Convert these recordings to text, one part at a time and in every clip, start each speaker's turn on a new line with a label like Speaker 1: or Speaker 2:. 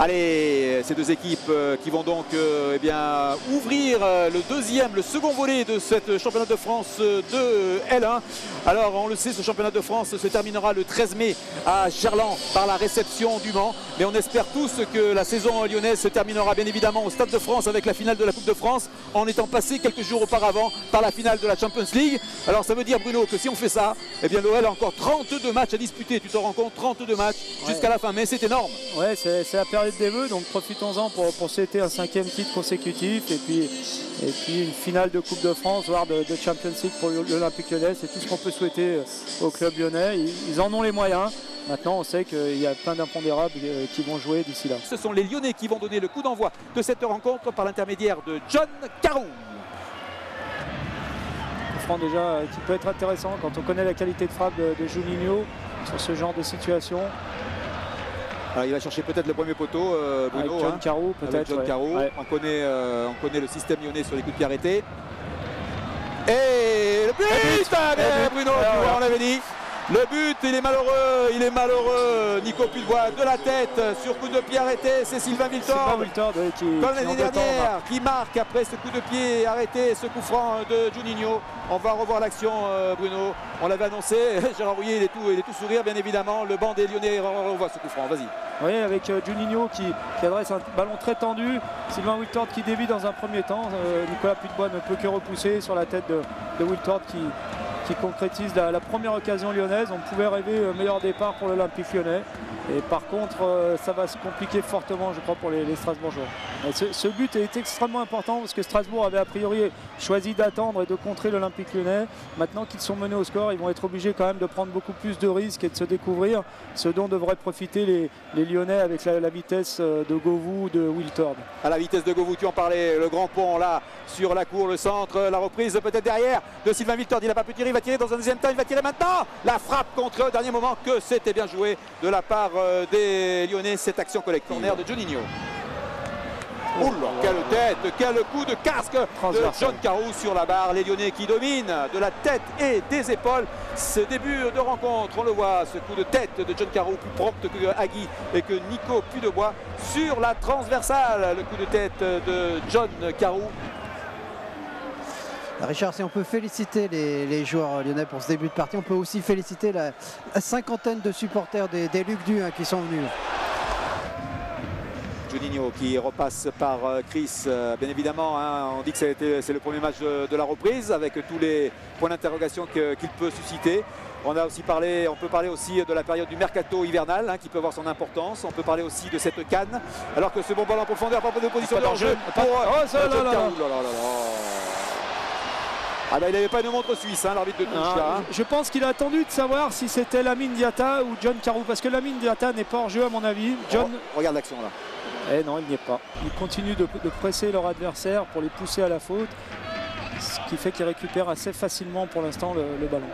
Speaker 1: Allez, ces deux équipes qui vont donc eh bien, ouvrir le second volet de cette championnat de France de L1. Alors on le sait, ce championnat de France se terminera le 13 mai à Gerland par la réception du Mans. Mais on espère tous que la saison lyonnaise se terminera bien évidemment au Stade de France avec la finale de la Coupe de France, en étant passé quelques jours auparavant par la finale de la Champions League. Alors ça veut dire, Bruno, que si on fait ça, eh bien l'OL a encore 32 matchs à disputer. Tu te rends compte, 32 matchs jusqu'à la fin, mais c'est énorme.
Speaker 2: Ouais, c'est la période des vœux, donc profitons-en pour souhaiter un 5e titre consécutif et puis une finale de Coupe de France, voire de Champions League pour l'Olympique Lyonnais. C'est tout ce qu'on peut souhaiter au club lyonnais. Ils en ont les moyens. Maintenant, on sait qu'il y a plein d'impondérables qui vont jouer d'ici là.
Speaker 1: Ce sont les Lyonnais qui vont donner le coup d'envoi de cette rencontre par l'intermédiaire de John Carew.
Speaker 2: Franc déjà qui peut être intéressant quand on connaît la qualité de frappe de Juninho sur ce genre de situation.
Speaker 1: Alors, il va chercher peut-être le premier poteau, Bruno.
Speaker 2: Avec John Carew, peut-être.
Speaker 1: John Carew. Ouais. On connaît le système lyonnais sur les coups de pied arrêtés. Et le but, Bruno, on l'avait dit. Le but, il est malheureux. Nico Pudebois de la tête sur coup de pied arrêté. C'est Sylvain Wiltord, comme l'année dernière, qui marque après ce coup de pied arrêté, ce coup franc de Juninho. On va revoir l'action, Bruno. On l'avait annoncé. Gérard Rouillet, il est tout sourire, bien évidemment. Le banc des Lyonnais revoit ce coup franc. Vas-y.
Speaker 2: Oui, avec Juninho qui adresse un ballon très tendu. Sylvain Wiltord qui dévie dans un premier temps. Nicolas Pudebois ne peut que repousser sur la tête de Wiltord qui concrétise la première occasion lyonnaise. On pouvait rêver meilleur départ pour l'Olympique lyonnais. Et par contre, ça va se compliquer fortement, je crois, pour les Strasbourgeois. Ce but est extrêmement important parce que Strasbourg avait a priori choisi d'attendre et de contrer l'Olympique lyonnais. Maintenant qu'ils sont menés au score, ils vont être obligés quand même de prendre beaucoup plus de risques et de se découvrir, ce dont devraient profiter les Lyonnais avec la vitesse de Govou ou de Wiltord.
Speaker 1: À la vitesse de Govou, tu en parlais, le grand pont là sur la cour, le centre, la reprise peut-être derrière de Sylvain Wiltord. Il n'a pas pu tirer, il va tirer dans un deuxième temps, il va tirer maintenant. La frappe contre au dernier moment, que c'était bien joué de la part des Lyonnais, cette action collective. Corner de Juninho. Oh là, quelle tête, quel coup de casque de John Carew sur la barre. Les Lyonnais qui dominent de la tête et des épaules ce début de rencontre. On le voit, ce coup de tête de John Carew plus prompt que Agui et que Nico Pudebois sur la transversale. Le coup de tête de John Carew.
Speaker 3: Richard, si on peut féliciter les joueurs lyonnais pour ce début de partie, on peut aussi féliciter la cinquantaine de supporters des Luc Du qui sont venus.
Speaker 1: Juninho qui repasse par Chris, bien évidemment, hein, on dit que c'est le premier match de la reprise avec tous les points d'interrogation qu'il peut susciter. On peut parler aussi de la période du mercato hivernal qui peut avoir son importance. On peut parler aussi de cette canne. Alors que ce bon ballon en profondeur, pas de position de hors-jeu pour Ah ben, il n'avait pas une montre suisse, l'arbitre de touche.
Speaker 2: Je pense qu'il a attendu de savoir si c'était Lamine Diatta ou John Carew, parce que Lamine Diatta n'est pas hors jeu à mon avis.
Speaker 1: Regarde l'action là.
Speaker 2: Eh non, il n'y est pas. Ils continuent de presser leur adversaire pour les pousser à la faute, ce qui fait qu'ils récupèrent assez facilement pour l'instant le ballon.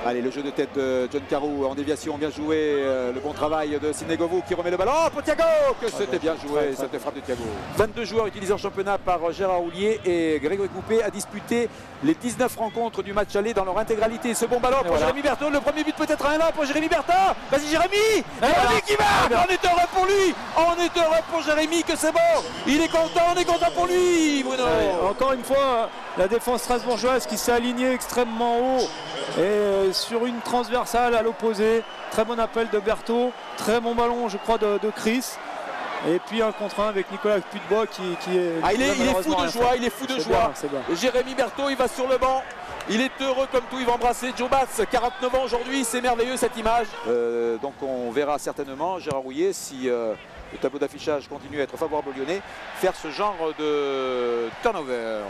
Speaker 1: Allez, le jeu de tête de John Carew en déviation, bien joué. Le bon travail de Sidney Govou qui remet le ballon. Oh, pour Thiago, que c'était bien joué, cette frappe de Thiago. 22 joueurs utilisés en championnat par Gérard Houllier et Grégory Coupé a disputé les 19 rencontres du match aller dans leur intégralité. Ce bon ballon pour Jérémy Berthaud, le premier but peut-être à un an pour Jérémy Berthaud. Vas-y Jérémy, Jérémy qui marque. On est heureux pour lui, on est heureux pour Jérémy que c'est bon. Il est content, on est content pour lui, Bruno.
Speaker 2: Encore une fois, la défense strasbourgeoise qui s'est alignée extrêmement haut et sur une transversale à l'opposé. Très bon appel de Berthaud, très bon ballon je crois de Chris. Et puis un contre un avec Nicolas Pudebois qui est...
Speaker 1: il est fou de joie, il est fou de joie. Jérémy Berthaud, il va sur le banc. Il est heureux comme tout, il va embrasser Joe Batz, 49 ans aujourd'hui, c'est merveilleux cette image. Donc on verra certainement Gérard Rouillet, si le tableau d'affichage continue à être favorable aux Lyonnais, faire ce genre de turnover.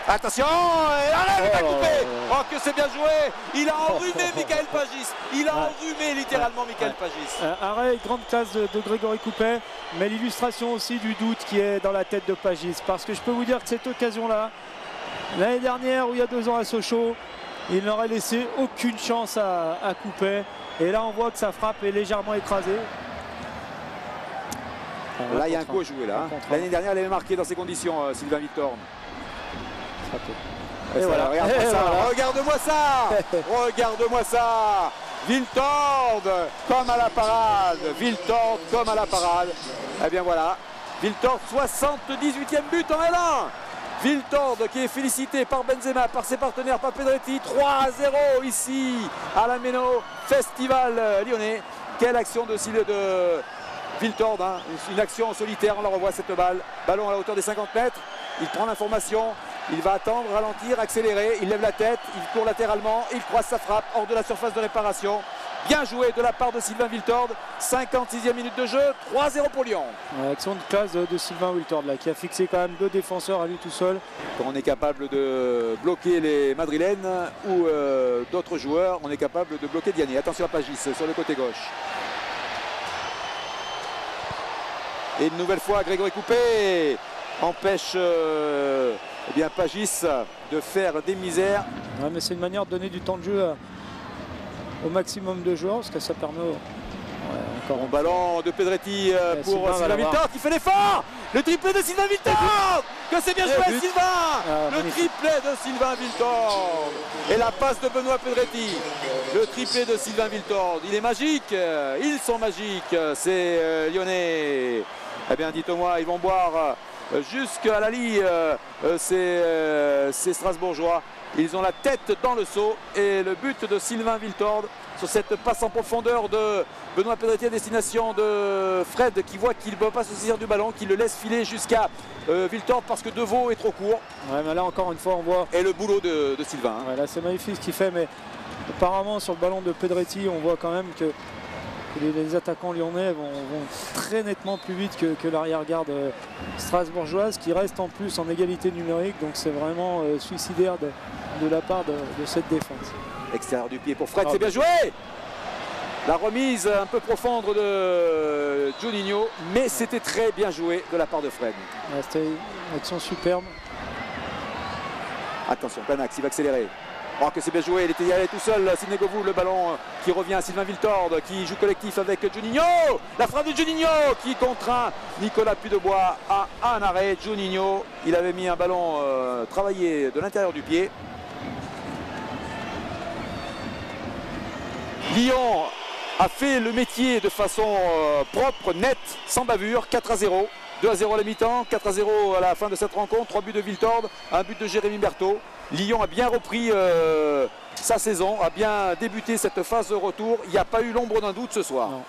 Speaker 1: Attention, arrête, il va couper. Oh, que c'est bien joué. Il a enrhumé Michael Pagis. Il a enrhumé littéralement Michael Pagis.
Speaker 2: Arrêt, grande classe de Grégory Coupé, mais l'illustration aussi du doute qui est dans la tête de Pagis. Parce que je peux vous dire que cette occasion-là, l'année dernière ou il y a 2 ans à Sochaux, il n'aurait laissé aucune chance à Coupé. Et là, on voit que sa frappe est légèrement écrasée.
Speaker 1: Là, il y a un coup à jouer. L'année dernière, il avait marqué dans ces conditions, Sylvain Wiltord. Et voilà, regarde-moi ça, regarde-moi ça. Viltord comme à la parade. Viltord comme à la parade. Eh bien voilà. Viltord, 78e but en L1. Viltord qui est félicité par Benzema, par ses partenaires, par Pedretti. 3-0 ici à la Méno Festival lyonnais. Quelle action de Viltord, hein. Une action en solitaire, on la revoit cette balle. Ballon à la hauteur des 50 mètres. Il prend l'information. Il va attendre, ralentir, accélérer. Il lève la tête, il court latéralement. Il croise sa frappe hors de la surface de réparation. Bien joué de la part de Sylvain Viltord. 56e minute de jeu, 3-0 pour Lyon.
Speaker 2: Action de classe de Sylvain Wiltord là, qui a fixé quand même 2 défenseurs à lui tout seul.
Speaker 1: Quand on est capable de bloquer les Madrilènes ou d'autres joueurs, on est capable de bloquer Diani. Attention à Pagis sur le côté gauche. Et une nouvelle fois, Grégory Coupé empêche eh bien, Pagis de faire des misères.
Speaker 2: Ouais, mais c'est une manière de donner du temps de jeu au maximum de joueurs, parce que ça permet
Speaker 1: encore un ballon de Pedretti pour Sylvain Viltord qui fait l'effort. Le triplé de Sylvain Viltord. Que c'est bien joué Sylvain. Le triplé de Sylvain Viltord. Et la passe de Benoît Pedretti. Le triplé de Sylvain Viltord. Il est magique. Ils sont magiques, ces Lyonnais. Eh bien, dites-moi, ils vont boire jusqu'à la lie ces Strasbourgeois. Ils ont la tête dans le seau et le but de Sylvain Viltord sur cette passe en profondeur de Benoît Pedretti à destination de Fred qui voit qu'il ne peut pas se saisir du ballon, qui le laisse filer jusqu'à Viltord parce que Deveau est trop court.
Speaker 2: Ouais, mais là encore une fois on voit.
Speaker 1: Et le boulot de Sylvain.
Speaker 2: Ouais, là c'est magnifique ce qu'il fait, mais apparemment sur le ballon de Pedretti on voit quand même que les attaquants lyonnais vont très nettement plus vite que l'arrière-garde strasbourgeoise qui reste en plus en égalité numérique, donc c'est vraiment suicidaire de la part de cette défense.
Speaker 1: Extérieur du pied pour Fred, c'est bien joué. La remise un peu profonde de Juninho, mais c'était très bien joué de la part de Fred.
Speaker 2: Ouais, c'était une action superbe.
Speaker 1: Attention, Planax, il va accélérer. Oh, que c'est bien joué, il était y allé tout seul, Sidney Govou, le ballon qui revient à Sylvain Viltord qui joue collectif avec Juninho. La frappe de Juninho qui contraint Nicolas Pudebois à un arrêt. Juninho, il avait mis un ballon travaillé de l'intérieur du pied. Lyon a fait le métier de façon propre, nette, sans bavure, 4-0. 2-0 à la mi-temps, 4-0 à la fin de cette rencontre, 3 buts de Viltord, 1 but de Jérémy Berthaud. Lyon a bien repris sa saison, a bien débuté cette phase de retour. Il n'y a pas eu l'ombre d'un doute ce soir. Non.